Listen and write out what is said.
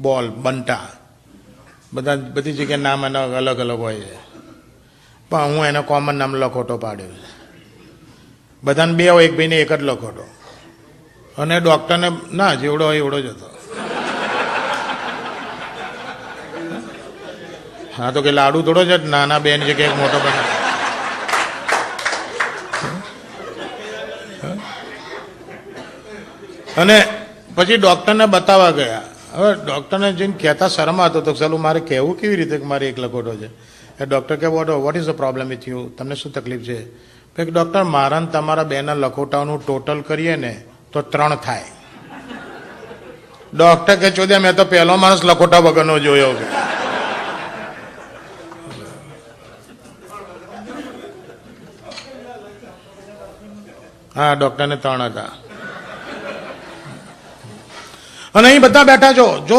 બોલ બંટા બધી જગ્યાએ નામ એના અલગ અલગ હોય છે, પણ હું એને કોમન નામ લખોટો પાડ્યો છે. બધાને બે હોય, એક ભાઈને એક જ લખોટો, અને ડૉક્ટરને ના જેવડો હોય એવડો જ હતો. હા તો કે લાડુ થોડો છે, નાના બેન છે કે એક મોટો બને. અને પછી ડૉક્ટરને બતાવવા ગયા. હવે ડૉક્ટરને જઈને કહેતા શરમા હતો તો ચાલું મારે કહેવું કેવી રીતે કે મારે એક લખોટો છે. એ ડૉક્ટર કે what is the problem with you, તમને શું તકલીફ છે? કે ડૉક્ટર મારા ને તમારા બેના લખોટાઓનું ટોટલ કરીએ ને તો 3 થાય. ડૉક્ટર કે ચોદ્યા મેં તો પહેલો માણસ લખોટા વગરનો જોયો. હા ડૉક્ટરને 3 હતા. અને અહીં બધા બેઠા છો, જો